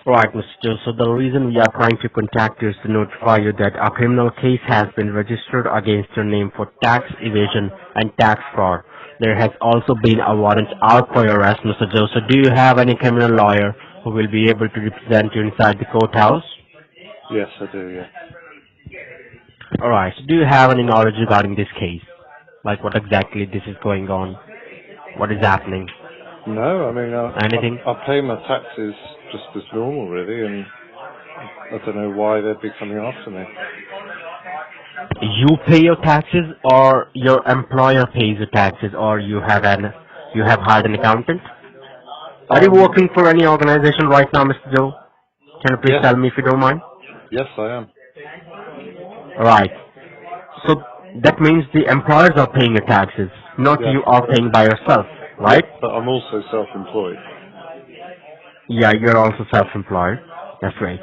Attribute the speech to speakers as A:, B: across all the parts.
A: Right, Mr. Joe. So the reason we are trying to contact you is to notify you that a criminal case has been registered against your name for tax evasion and tax fraud. There has also been a warrant out for your arrest, Mr. Joe. So do you have any criminal lawyer who will be able to represent you inside the courthouse?
B: Yes, I do, yeah.
A: Alright, so do you have any knowledge regarding this case? Like what exactly this is going on? What is happening?
B: No, I mean,
A: Anything?
B: I pay my taxes just as normal, really, and I don't know why they'd be coming after me.
A: You pay your taxes or your employer pays your taxes or you have hired an accountant? Are you
B: Um,
A: working for any organization right now, Mr. Joe? Can you please
B: yes,
A: tell me if you don't mind?
B: yes, I am.
A: Right. So that means the employers are paying your taxes, not
B: Yeah,
A: you are paying by yourself,
B: yeah,
A: right?
B: but I'm also self-employed.
A: Yeah, you're also self-employed. That's right.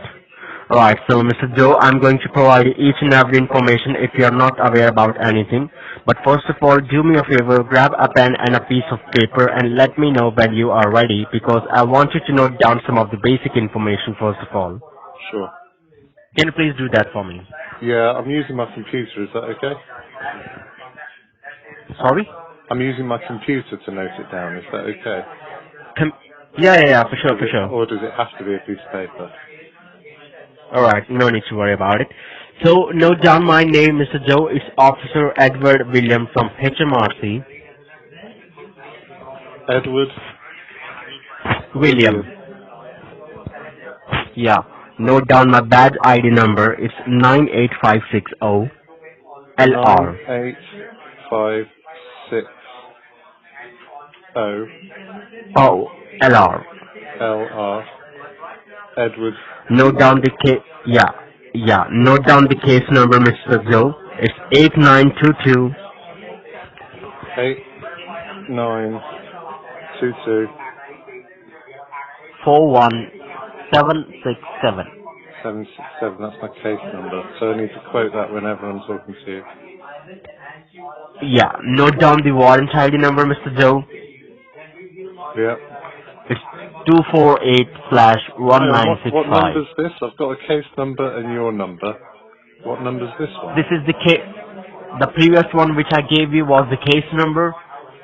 A: Alright, so Mr. Joe, I'm going to provide you each and every information if you're not aware about anything. But first of all, do me a favor, grab a pen and a piece of paper and let me know when you are ready because I want you to note down some of the basic information first of all.
B: Sure.
A: Can you please do that for me?
B: Yeah, I'm using my computer, is that okay?
A: Sorry?
B: I'm using my computer to note it down, is that okay?
A: Com- yeah, for sure, for sure.
B: Or does it have to be a piece of paper?
A: Alright, no need to worry about it. So, note down my name, Mr. Joe. It's Officer Edward William from HMRC.
B: Edward
A: William.
B: William.
A: Yeah. Note down my badge ID number. It's 98560 LR.
B: 98560
A: Oh, LR.
B: LR. Edward.
A: Note down the case. Yeah. Note down the case number, Mr. Joe. It's 8922
B: 8922
A: 41767.
B: 767. That's my case number. So I need to quote that whenever I'm talking to you.
A: Yeah. Note down the warrant ID number, Mr. Joe.
B: Yeah.
A: It's 248 slash
B: Hang on, what
A: 1965.
B: number's this? I've got a case number and your number. What number's this one?
A: This is the case. The previous one which I gave you was the case number,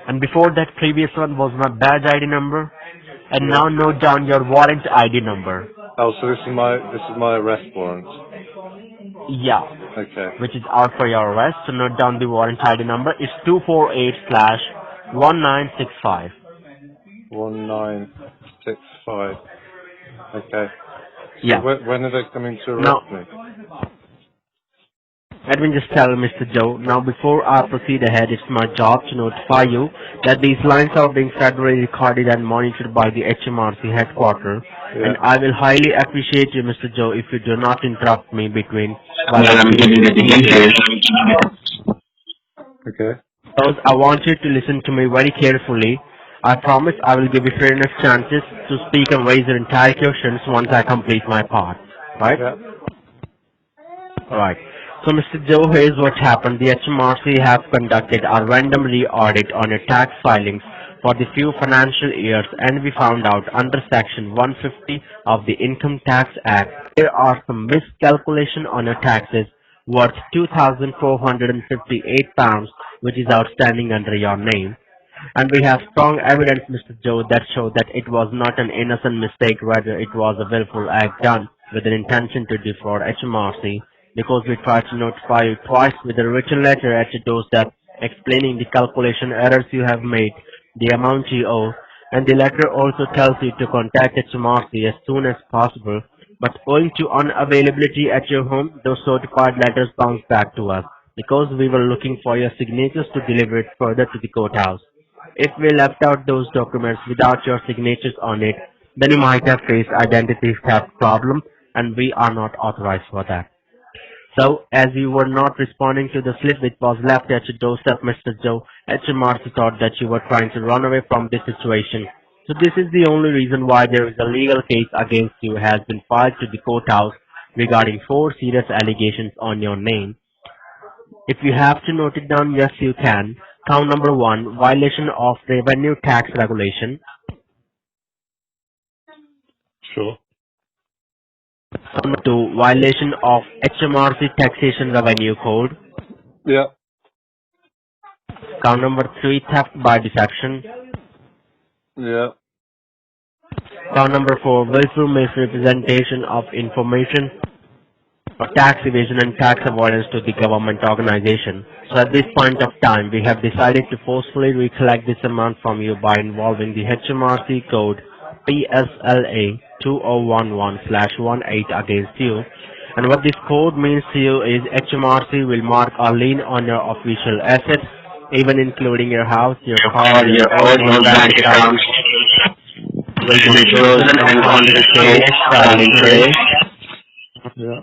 A: and before that previous one was my badge ID number, and
B: Yeah.
A: now note down your warrant ID number.
B: Oh, so this is my arrest warrant.
A: Yeah,
B: Okay.
A: which is out for your arrest. So note down the warrant ID number. It's 248 slash 1965.
B: 1965. Okay. So
A: Yeah.
B: when are they coming to
A: Now,
B: arrest me?
A: let me just tell Mr. Joe, now before I proceed ahead, it's my job to notify you that these lines are being federally recorded and monitored by the HMRC headquarters,
B: Yeah.
A: and I will highly appreciate you, Mr. Joe, if you do not interrupt me between while I'm giving the details.
B: Okay.
A: Because I want you to listen to me very carefully. I promise I will give you fair enough chances to speak and raise your entire questions once I complete my part. Right?
B: Yeah.
A: Alright. So Mr. Joe, here's what happened. The HMRC have conducted a random re-audit on your tax filings for the few financial years, and we found out under Section 150 of the Income Tax Act, there are some miscalculation on your taxes worth £2,458, which is outstanding under your name. And we have strong evidence, Mr. Joe, that show that it was not an innocent mistake, rather it was a willful act done with an intention to defraud HMRC, because we tried to notify you twice with a written letter at your doorstep explaining the calculation errors you have made, the amount you owe, and the letter also tells you to contact HMRC as soon as possible. But owing to unavailability at your home, those certified letters bounced back to us because we were looking for your signatures to deliver it further to the courthouse. If we left out those documents without your signatures on it, then you might have faced identity theft problem, and we are not authorized for that. So, as you were not responding to the slip which was left at your doorstep, Mr. Joe, HMRC thought that you were trying to run away from this situation. So this is the only reason why there is a legal case against you has been filed to the courthouse regarding 4 serious allegations on your name. If you have to note it down, yes you can. Count number 1, violation of revenue tax regulation.
B: Sure.
A: Number 2, violation of HMRC taxation revenue code.
B: Yeah.
A: Count number 3, theft by deception.
B: Yeah.
A: Count number 4, willful misrepresentation of information or tax evasion and tax avoidance to the government organization. So at this point of time, we have decided to forcefully recollect this amount from you by involving the HMRC code PSLA 2011/18 against you. And what this code means to you is HMRC will mark a lien on your official assets, even including your house, your car, your overall bank account, will be frozen and confiscated starting today.
B: Yeah.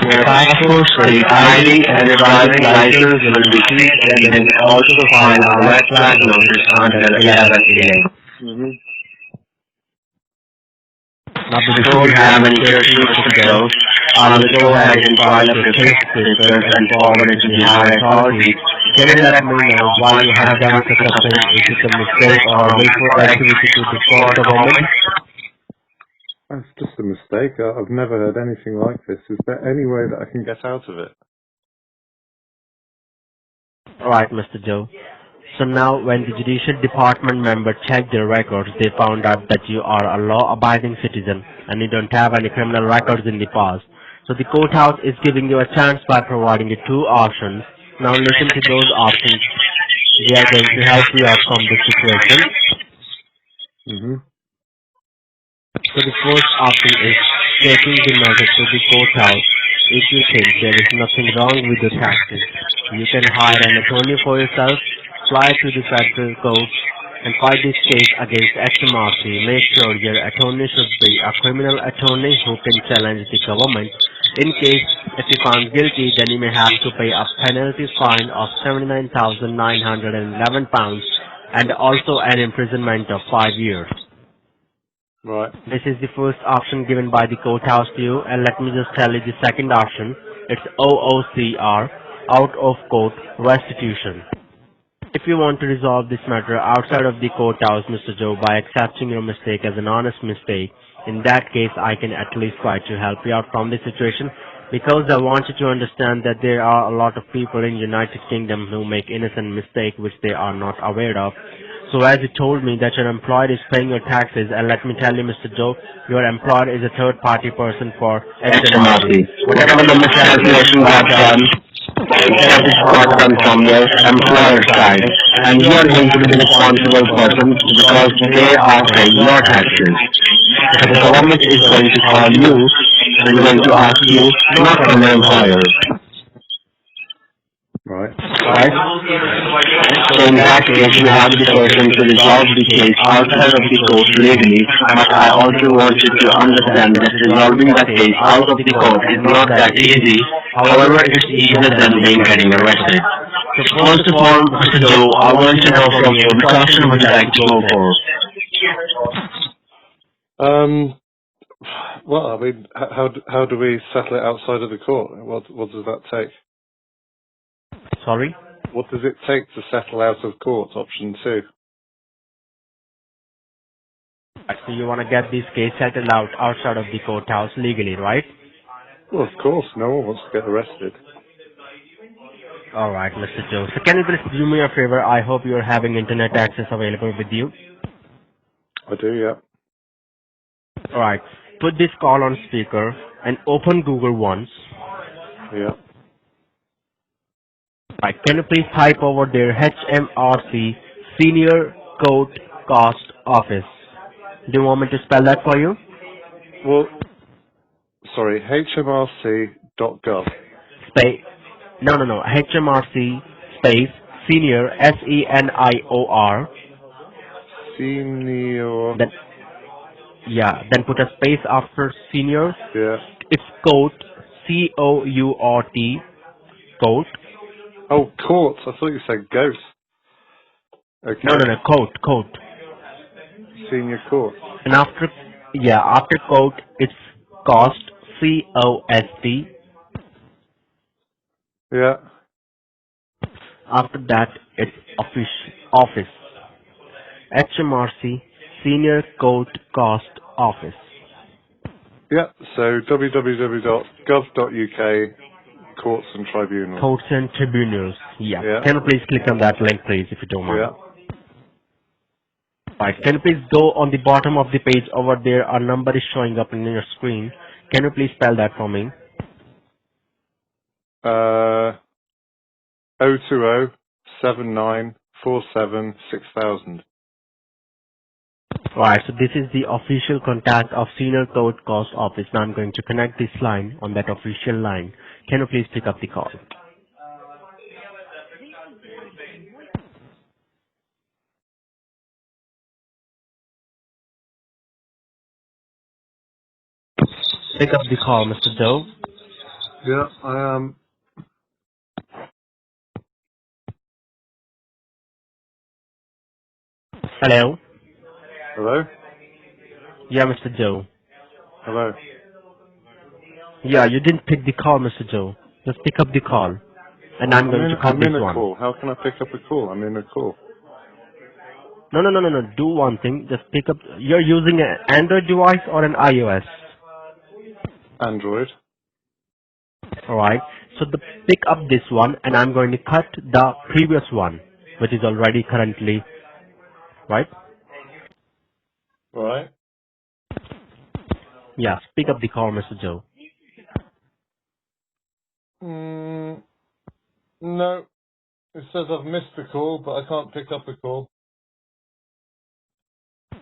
A: Your passport, state ID, and your driving license will be seized, and then also file a red flag notice under 11A.
B: Mhm.
A: Now, before we have any questions, Mr. Joe, I will go ahead and file up your case papers and forward it to the higher authorities. Can you let me know why you have done such a thing? Is it a mistake or a willful activity to defraud the government?
B: That's just a mistake. I've never heard anything like this. Is there any way that I can get out of it?
A: Alright, Mr. Joe. So now when the judicial department member checked your records, they found out that you are a law-abiding citizen and you don't have any criminal records in the past. So the courthouse is giving you a chance by providing you 2 options. Now listen to those options. We are going to help you out from this situation.
B: Mhm.
A: So the first option is taking the matter to the courthouse. If you think there is nothing wrong with the taxes, you can hire an attorney for yourself, fly to the federal court, and fight this case against HMRC. Make sure your attorney should be a criminal attorney who can challenge the government. In case if you found guilty, then you may have to pay a penalty fine of £79,911 and also an imprisonment of 5 years.
B: Right.
A: This is the first option given by the courthouse to you, and let me just tell you the second option. It's OOCR, out of court restitution. If you want to resolve this matter outside of the courthouse, Mr. Joe, by accepting your mistake as an honest mistake, in that case I can at least try to help you out from this situation, because I want you to understand that there are a lot of people in United Kingdom who make innocent mistakes which they are not aware of. So as you told me that your employer is paying your taxes, and let me tell you, Mr. Joe, your employer is a third-party person for HMRC. Whatever the miscalculation got done, that is got done from your employer side, and you are going to be the responsible person because they are paying your taxes. So the government is going to call you and going to ask you, not from the employer.
B: Right.
A: Right? So in that case, you have the person to resolve the case outside of the court legally, but I also want you to understand that resolving the case out of the court is not that easy. However, it's easier than getting arrested. So first of all, Mr. Joe, I want to know from you, which option would you like to go for?
B: Well, I mean, how do we settle it outside of the court? What does that take?
A: Sorry?
B: What does it take to settle out of court? Option 2.
A: So you want to get this case settled out outside of the courthouse legally, right?
B: Well, of course, no one wants to get arrested.
A: Alright, Mr. Joe. So can you please do me a favor? I hope you are having internet access available with you.
B: I do, yeah.
A: Alright. Put this call on speaker and open Google once.
B: Yeah.
A: Right. Can you please type over there HMRC Senior Court Cost Office? Do you want me to spell that for you?
B: Well, sorry, hmrc.gov.
A: No. HMRC space Senior SENIOR.
B: Senior.
A: Then put a space after senior.
B: Yeah.
A: It's court, COURT, court.
B: Oh, court. I thought you said goat. Okay.
A: No, court.
B: Senior court.
A: And after court, it's cost, COST.
B: Yeah.
A: After that, it's office. HMRC Senior Court Cost Office.
B: Yeah, so www.gov.uk, courts and tribunals.
A: Courts and tribunals. Yeah.
B: Yeah,
A: Can you please click on that link, please, if you don't mind?
B: yeah.
A: Right. Can you please go on the bottom of the page over there? A number is showing up in your screen. Can you please spell that for me?
B: 020 7947 6000.
A: Right. So this is the official contact of Senior Court Cost Office. Now I'm going to connect this line on that official line. Can you please pick up the call? Pick up the call, Mr. Joe.
B: Yeah, I am.
A: Hello.
B: Hello?
A: Yeah, Mr. Joe.
B: Hello?
A: Yeah, you didn't pick the call, Mr. Joe. Just pick up the call, and I'm going to cut
B: I'm
A: this
B: in a
A: one.
B: call. How can I pick up a call? I'm in a call.
A: No, no, no, no, no. Do one thing. Just pick up. You're using an Android device or an iOS.
B: Android.
A: All right. So pick up this one, and I'm going to cut the previous one, which is already currently right.
B: Right.
A: Yes. Pick up the call, Mr. Joe.
B: No. It says I've missed the call, but I can't pick up a call.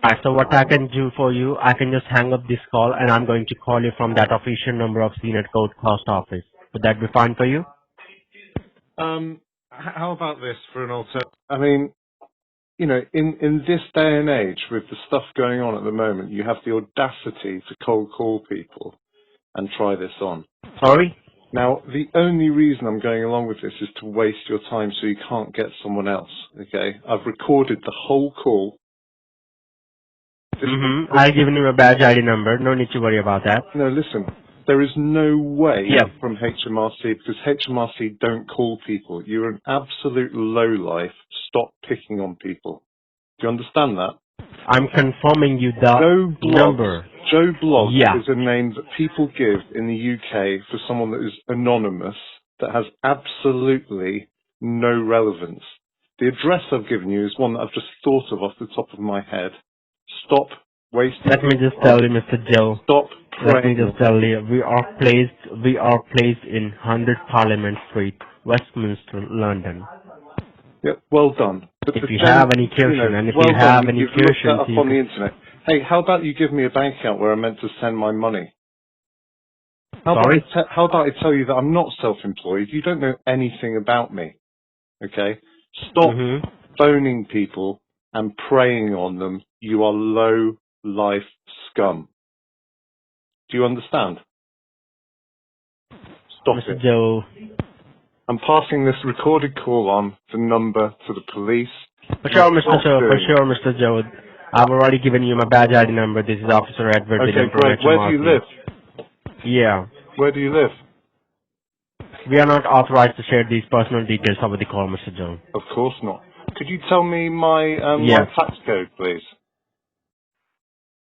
A: Alright, so what I can do for you, I can just hang up this call and I'm going to call you from that official number of Senior Code Cost Office. Would that be fine for you?
B: How about this for an alternative? I mean, in this day and age, with the stuff going on at the moment, you have the audacity to cold call people and try this on.
A: Sorry?
B: Now, the only reason I'm going along with this is to waste your time so you can't get someone else, okay? I've recorded the whole call.
A: I've given you a badge ID number. No need to worry about that.
B: No, listen, there is no way
A: Yeah.
B: from HMRC, because HMRC don't call people. You're an absolute lowlife. Stop picking on people. Do you understand that?
A: I'm confirming you the number.
B: Joe Bloggs
A: Yeah.
B: is a name that people give in the UK for someone that is anonymous, that has absolutely no relevance. The address I've given you is one that I've just thought of off the top of my head. Stop wasting.
A: Let me just tell you, Mr. Joe.
B: Stop
A: Let me
B: praying.
A: just tell you, we are placed in 100 Parliament Street, Westminster, London.
B: Yeah, well done. But
A: If you have any question, and if you have any
B: you've looked that
A: questions,
B: up on the internet. Hey, how about you give me a bank account where I'm meant to send my money?
A: Sorry?
B: How about I tell you that I'm not self-employed? You don't know anything about me. Okay? Stop phoning people and preying on them. You are low-life scum. Do you understand? Stop
A: Mr.
B: it.
A: Joe.
B: I'm passing this recorded call on, the number, to the police.
A: For sure, Mr. Joe. I've already given you my badge ID number. This is Officer Edward.
B: Okay, great. Where do you live?
A: Yeah.
B: Where do you live?
A: We are not authorized to share these personal details over the call, Mr. Joe.
B: Of course not. Could you tell me my
A: Yes.
B: tax code, please?